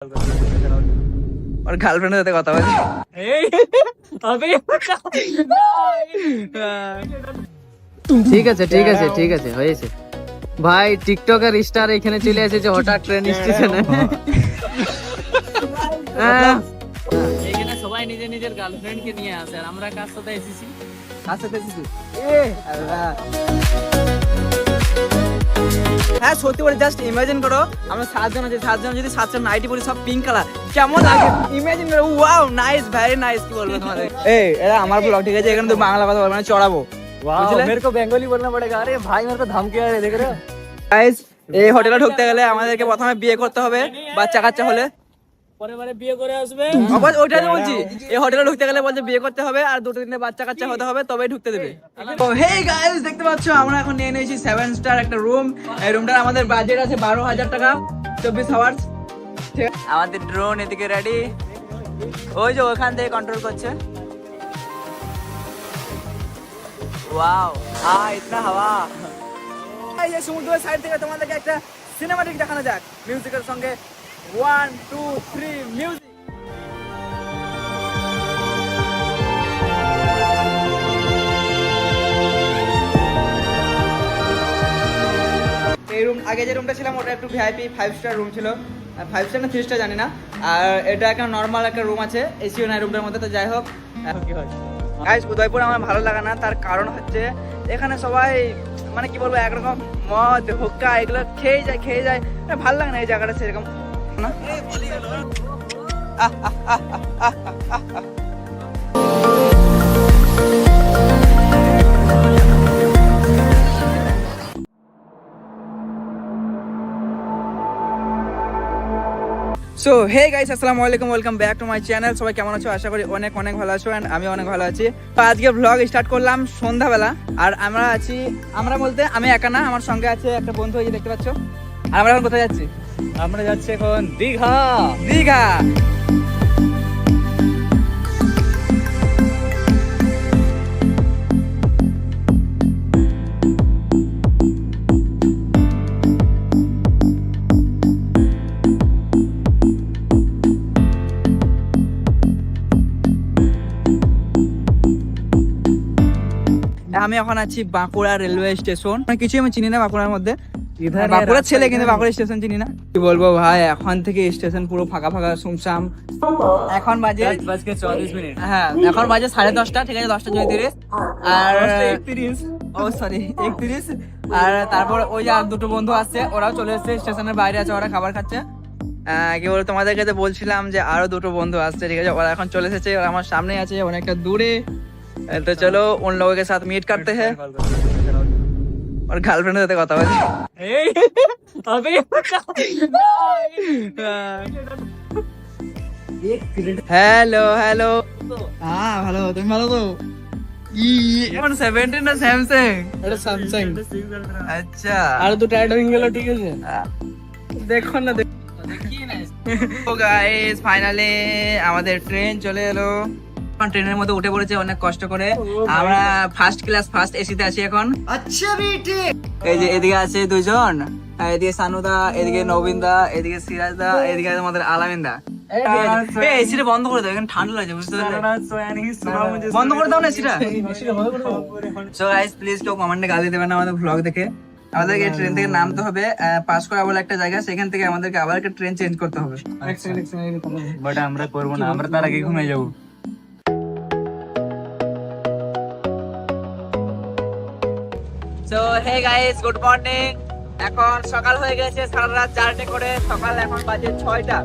और গার্লফ্রেন্ডের সাথে কথা বলে ঠিক আছে ঠিক আছে ঠিক আছে হয়েছে ভাই টিকটকার স্টার এখানে চলে এসেছে হঠাৎ ট্রেন স্টেশনে এখানে সবাই নিজের নিজের গার্লফ্রেন্ড কে নিয়ে আসে আর আমরা কার সাথে এসেছি হ্যাঁ সত্যি বলে জাস্ট ইমাজিন করো আমরা সাতজন আছি, সাতজন যদি সাতটা নাইটি পরি সব পিঙ্ক কালার কেমন লাগে ইমাজিন করো। Wow nice, very nice. কি বলবো তোমাদের এই এটা আমার ব্লগ, ঠিক আছে? এখানে তো বাংলা কথা বলবো না, চড়াবো। मेरे को बंगाली बोलना पड़ेगा अरे भाई मेरे को धमकी आ रही देख रहे हो গাইস এই হোটেলে ঢুকতে গেলে আমাদেরকে প্রথমে বিয়ে করতে হবে, বাচ্চা কাচ্চা হলে পরে পরে বিয়ে করে আসবে ওইটাই তো বলছি। এই হোটেলে ঢুকতে গেলে বলছে বিয়ে করতে হবে আর দুটো দিনে বাচ্চা কাচ্চা হতে হবে, তবেই ঢুকতে দেবে। তো হেই গাইস দেখতে পাচ্ছ আমরা এখন নিয়ে নিয়েছি 7 স্টার একটা রুম। এই রুমটার আমাদের বাজেট আছে 12,000 টাকা 24 আওয়ার্স। ঠিক আছে, আমাদের ড্রোন এদিকে রেডি, ওই যে ওখান থেকে কন্ট্রোল করছে। ওয়াও ইতনা হাওয়া। এই যে সমুদ্রের সাইড থেকে তোমাদেরকে একটা সিনেমাটিক দেখানো যাক মিউজিকের সঙ্গে। 1 2 3 মিউজিক। এই রুম আগে যে রুমটা ছিলাম ওটা একটু ভিআইপি 5 স্টার রুম ছিল, 5 স্টার না 3 স্টার জানি না। আর এটা একটা নর্মাল একটা রুম আছে, এসিও নাই রুমটার মধ্যে। তো যাই হোক কি হয় গাইস, উদয়পুর আমার ভালো লাগে না, তার কারণ হচ্ছে এখানে সবাই মানে কি বলবো একরকম মদ হুক্কা এগুলো খেয়ে যায় ভালো লাগে না এই জায়গাটা সেরকম না। সো হে গাইস আসসালামু আলাইকুম, welcome back to my channel. সবাই কেমন আছো? আশা করি অনেক অনেক ভালো আছো এন্ড আমি অনেক ভালো আছি। তো আজকে ব্লগ স্টার্ট করলাম সন্ধ্যাবেলা। আর আমরা বলতে আমি একা না, আমার সঙ্গে আছে একটা বন্ধু, এই যে দেখতে পাচ্ছ। আর আমরা এখন কোথায় যাচ্ছি? আমরা যাচ্ছি এখন দীঘা দীঘা। আমি এখন আছি বাঁকুড়া রেলওয়ে স্টেশন। কিছু আমি চিনি না বাঁকুড়ার মধ্যে, বাঁকুড়ার ছেলে কিন্তু বাঁকুড়া স্টেশন চিনি না। কি বলবো ভাই, এখন থেকে স্টেশন পুরো ফাঁকা ফাঁকা সুমসাম। এখন বাজে 10:34 হ্যাঁ, এখন বাজে 10:30, ঠিক আছে? 10:34 আর 31 ও সরি 31। আর তারপর ওই যে আর দুটো বন্ধু আসছে, ওরাও চলে এসেছে, স্টেশনের বাইরে আছে, ওরা খাবার খাচ্ছে। কি বলবো তোমাদেরকে তো বলছিলাম যে আরো দুটো বন্ধু আসছে, ঠিক আছে? ওরা এখন চলে এসেছে, ওরা আমার সামনে আছে অনেকটা দূরে। तो चलो उन लोगों के साथ मीट करते हैं और गर्लफ्रेंड के साथ কথা বলি। हेलो हेलो हाँ ভালো, তুমি ভালো তো? এখন 17 না স্যামসাং? এটা স্যামসাং আচ্ছা আর দুটো অ্যাড হয়ে গেল, ঠিক আছে? দেখো না তো গাইস ফাইনালি আমাদের ট্রেন চলে এলো। ট্রেনের মধ্যে উঠে পড়েছে অনেক কষ্ট করে। আমরা ফার্স্ট ক্লাস ফার্স্ট এসিতে আছি এখন। আচ্ছা বেটে এই যে এদিকে আছে দুইজন, এদিকে সানুদা, এদিকে নবীনদা, এদিকে সিরাজদা, এদিকে আমাদের আলামিনদা। এই এসিটা বন্ধ করে দাও, এখানে ঠান্ডা লাগছে, বুঝতে পারলে? বন্ধ করে দাও না এসিটা। সো গাইস প্লিজ কেউ কমেন্টে গালি দেবেন না আমাদের ব্লগ দেখে। আমাদেরকে ট্রেন থেকে নামতে হবে, পাস করা বলে একটা জায়গা, সেখান থেকে আমাদেরকে আবার একটা ট্রেন চেঞ্জ করতে হবে। বাট আমরা করব না, আমরা তার আগে ঘুমিয়ে যাব। So hey guys good morning. এখন সকাল হয়ে গেছে, সারা রাত জার্নি করে সকাল এখন বাজে 6টা।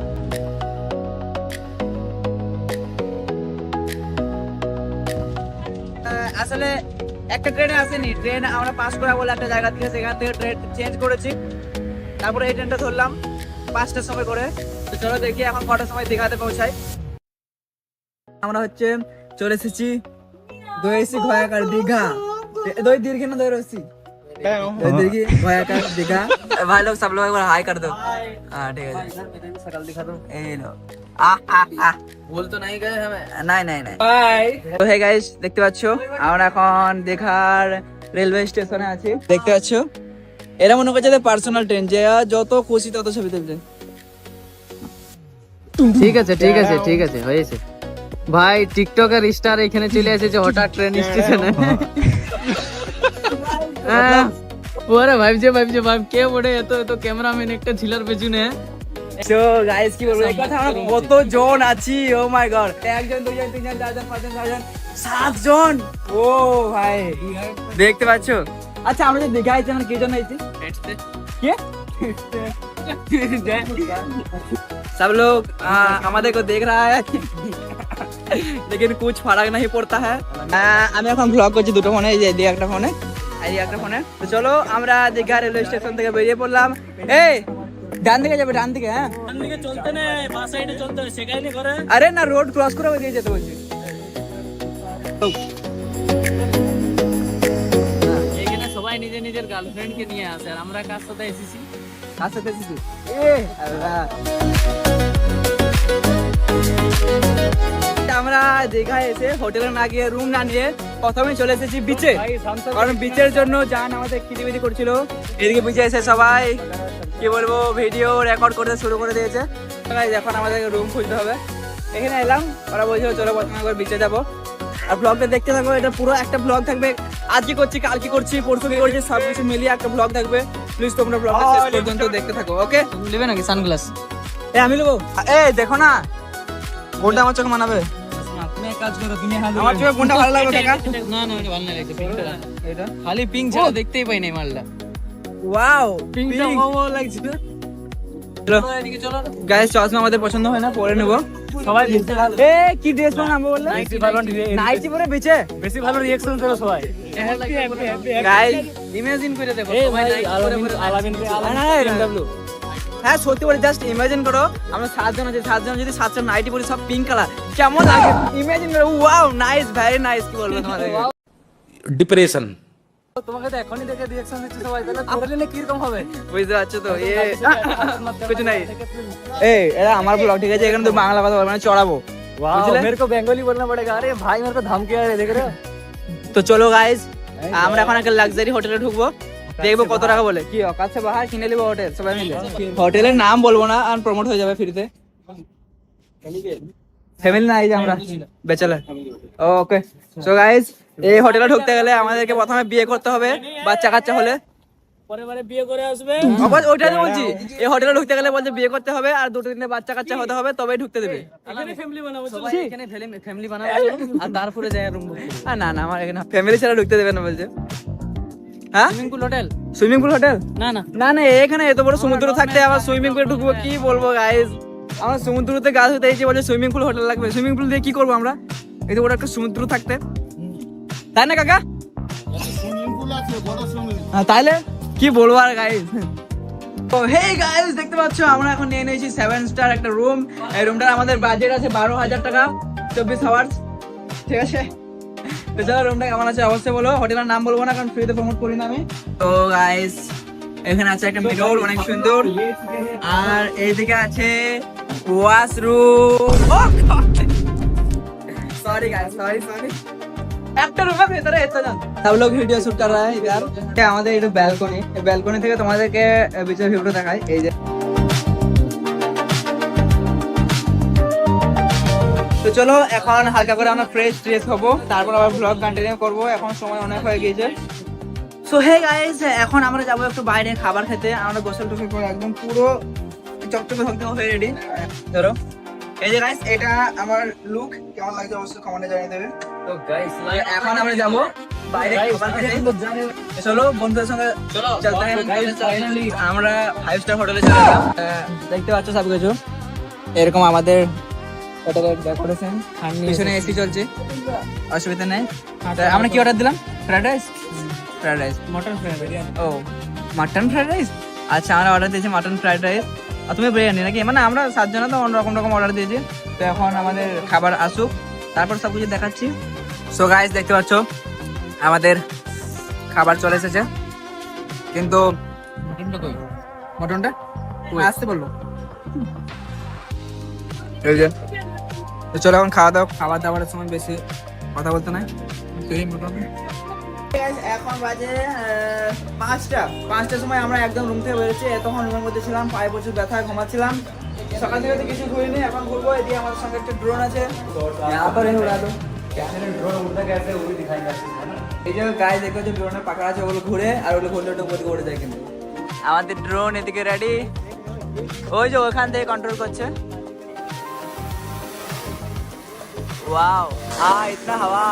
আসলে একটা ট্রেনে আসেনি, ট্রেন আমরা পাস করা বলে একটা জায়গা থেকে, সেখান থেকে ট্রেন চেঞ্জ করেছি। তারপরে এই ট্রেনটা ধরলাম 5টার সময় করে। তো চলো দেখি এখন কটার সময় দীঘাতে পৌঁছাই। আমরা হচ্ছে চলে এসেছি দোয়েসি ঘয়াকার দীঘা। दो दीर्घ ना दो रस्सी दीर्घ भयाकार दिखा भाई लोग सब लोग एक बार हाय कर दो। हाँ ठीक है, शकल दिखा दो। ए लो ভুল তো নাই গए हमें নাই নাই নাই বাই। তো হে গাইস দেখতে পাচ্ছো আমরা এখন দীঘার রেলওয়ে স্টেশনে আছি। দেখতে পাচ্ছো এরা মনে করছে পার্সোনাল ট্রেন, যে যত খুশি তত ছবি তুলছে। ঠিক আছে ঠিক আছে ঠিক আছে হয়েছে ভাই টিকটকের স্টার এখানে চলে এসেছে হঠাৎ ট্রেন স্টেশনে ওরে ভাবছে ভাব কে বড়ে এত এত ক্যামেরাম্যান একটা ছিলার পেছনে তো গাইস কি বলবো এই কথা আমরা কত জন আছি ও মাই গড একজন দুইজন তিনজন চারজন পাঁচজন ছয়জন সাতজন ও ভাই দেখতে পাচ্ছো আচ্ছা আমরা যে দীঘা আইছি আমরা কি জন্য আইছি কে सब लोग हमारे को देख रहा है लेकिन कुछ फर्क नहीं पड़ता है আমি এখন ব্লগ করছি দুটো ফোনে এই যে দিয়ে একটা ফোনে এই একটা ফোনে তো চলো আমরা দীঘা রেলওয়ে স্টেশন থেকে বেরিয়ে পড়লাম এই ডান দিকে যাবে ডান দিকে হ্যাঁ ডান দিকে চলতে না বাস সাইডে চলতে শেখায়নি করে আরে না রোড ক্রস করে ওই দিকে যেতে বলছি এখানে সবাই নিজের নিজের গার্লফ্রেন্ড কে নিয়ে আসে আর আমরা কার সাথে এসেছি কাছে এসেছি এ আল্লাহ আমরা দীঘায় এসে হোটেলে না গিয়ে রুম না নিয়ে প্রথমে চলে এসেছি বিচে কারণ বিচের জন্য জান আমাদের খিদিবিদি করছিল এদিকে বিচে এসে সবাই কি বলবো ভিডিও রেকর্ড করতে শুরু করে দিয়েছে এখন আমাদের রুম খুঁজতে হবে এখানে এলাম ওরা বলছিল চলো প্রথমে একবার বিচে যাবো আর ব্লগটা দেখতে থাকবো এটা পুরো একটা ব্লগ থাকবে আজকে করছি কালকে করছি পরশু কি করছি সবকিছু মিলিয়ে একটা ব্লগ থাকবে প্লিজ তোমরা ব্লগটা শেষ পর্যন্ত দেখতে থাকো ওকে নেবে নাকি সানগ্লাস এ আমি নেবো এই দেখো না কোনটা আমার চোখ মানাবে তুমি এক কাজ করো তুমি আমার চোখে কোনটা ভালো লাগবে কাকা না না এটা ভালো না লাগছে পিঙ্কটা এটা খালি পিঙ্ক ছাড়া দেখতেই পাই নাই মালটা ওয়াও পিঙ্কটা ভালো লাগছে চলো এদিকে চলো গাইস চশমা আমাদের পছন্দ হয় না পরে নেবো সবাই বেশি ভালো এ কি ড্রেস বানাবো বললে নাইটি পরে বেচে বেশি ভালো রিঅ্যাকশন করো সবাই গাইস ইমাজিন করে দেখো এই সবাই ভাই night পরে আলামিন BMW হ্যাঁ সত্যি বলে জাস্ট ইমাজিন করো আমরা সাতজন আছি সাতজন যদি সাতজন নাইটি পরি সব পিঙ্ক কালার কেমন লাগে ইমাজিন করো ওয়াও নাইস ভেরি নাইস কি বলবো তোমাদের ডিপ্রেশন তোমাকে তো এখনই দেখে রিঅ্যাকশন দিচ্ছে সবাই তাহলে তোর জন্য কি রকম হবে বুঝতে পারছো তো এ কিছু নাই এই এরা আমার ব্লগ ঠিক আছে এখানে তো বাংলা কথা বলবো মানে চড়াবো वाह বুঝলে? मेरे को बंगाली बोलना पड़ेगा अरे भाई मेरे को धमकी आ रही है देख रहे हो তো চলো গাইস আমরা এখন একটা লাক্সারি হোটেলে ঢুকবো দেখবো কত টাকা বলে কি অকাছে বাহার কিনে নিবো হোটেল সবাই মিলে হোটেলের নাম বলবো না আর প্রমোট হয়ে যাবে ফ্রিতে ফ্যামিলি না এই যে আমরা ব্যাচেলার ওকে সো গাইস এই হোটেলে ঢুকতে গেলে আমাদেরকে প্রথমে বিয়ে করতে হবে বাচ্চা কাচ্চা হলে পরে বারে বিয়ে করে আসবে ওইটাই তো বলছি এই হোটেলে ঢুকতে গেলে বলছে বিয়ে করতে হবে আর দুটো তিনটে বাচ্চা কাচ্চা হতে হবে তবেই ঢুকতে দেবে এখানে ফ্যামিলি বানাবো সবাই এখানে ফ্যামিলি বানাবো আর তারপরে যায় রুম বুক আর না না আমার এখানে ফ্যামিলি ছাড়া ঢুকতে দেবে না বলছে হ্যাঁ swimming pool hotel swimming pool hotel না না না না এখানে এত বড় সমুদ্র থাকতে আবার সুইমিং পুলে ঢুকবো কি বলবো গাইস আমরা সমুদ্রতে গা ধুতে এসেছি বলছে সুইমিং পুল হোটেল লাগবে সুইমিং পুল দিয়ে কি করবো আমরা এত বড় একটা সমুদ্র থাকতে তাই না কাকা হ্যাঁ, তাইলে কি বলবো আর গাইস তো হেই গাইস দেখতে পাচ্ছ আমরা এখন নিয়ে নিয়েছি 7 স্টার একটা রুম এই রুমটার আমাদের বাজেট আছে 12,000 টাকা 24 আওয়ার্স ঠিক আছে তো চলো রুমটা কেমন আছে অবশ্যই বলো হোটেলের নাম বলবো না কারণ ফ্রিতে প্রমোট করি না আমি তো গাইস এখানে আছে একটা মিরর অনেক সুন্দর আর এইদিকে আছে ওয়াশরুম सॉरी गाइस सॉरी একটা রুমের ভিতরে এত জন সব লোক ভিডিও শুট কর रहा है इधर আমাদের এটা ব্যালকনি এই ব্যালকনি থেকে তোমাদেরকে বিচের ভিউটা দেখাই এই যে তো চলো এখন হালকা করে আমরা ফ্রেশ ড্রেস হবো তারপর আবার ব্লগ কন্টিনিউ করব এখন সময় অনেক হয়ে গিয়েছে সো হে গাইস এখন আমরা যাবো একটু বাইরে খাবার খেতে আমরা গোসল টোসল করে একদম পুরো চকচকে ধকধকে হয়ে রেডি ধরো এই যে গাইস এটা আমার লুক কেমন লাগছে অবশ্যই কমেন্টে জানিয়ে দেবে তো গাইস এখন আমরা যাবো বাইরে খাবার খেতে চলো বন্ধুদের সঙ্গে চলতে হবে আমরা 5 স্টার হোটেলে চলে এলাম দেখতে পাচ্ছ সব কিছু এরকম আমাদের হোটেলের ডেকোরেশন পিছনে এসি চলছে অসুবিধা নেই আমরা কি অর্ডার দিলাম ফ্রাইড রাইস মটন ফ্রাই ও মাটন ফ্রাইড রাইস আচ্ছা আমরা অর্ডার দিয়েছি মাটন ফ্রাইড রাইস আর তুমি বিরিয়ানি নাকি মানে আমরা 7 জন তো অন্য রকম অর্ডার দিয়েছি তো এখন আমাদের খাবার আসুক তারপর সব কিছু দেখাচ্ছি সো গাইস দেখতে পাচ্ছ আমাদের খাবার চলে এসেছে কিন্তু মটনটা কই মটনটা আসতে বললো এই যে তো চলো এখন খাওয়া দাওয়ার সময় বেশি কথা বলতে নাই এখন বাজে 5টার সময় আমরা একদম রুম থেকে বেরোচ্ছি তখন রুমের মধ্যে ছিলাম পায়ে প্রচুর ব্যথা ঘুমাচ্ছিলাম সকাল থেকে তো কিছু ঘুরিনি, এখন ঘুরবো। এদিকে আমাদের সঙ্গে একটা ড্রোন আছে, यहाँ पर है उड़ा दो। ड्रोन उड़ता कैसे है वो भी दिखाएंगे अच्छे से, है ना? এই যে গায়ে দেখো যে ড্রোনের পাখা আছে, ওগুলো ঘুরে আর ওগুলো ঘুরলে ওটা উপর দিকে উড়ে যায়। কিন্তু আমাদের ড্রোন এদিকে রেডি, ওই যে ওখান থেকে কন্ট্রোল করছে। वाओ, हाँ इतना हवा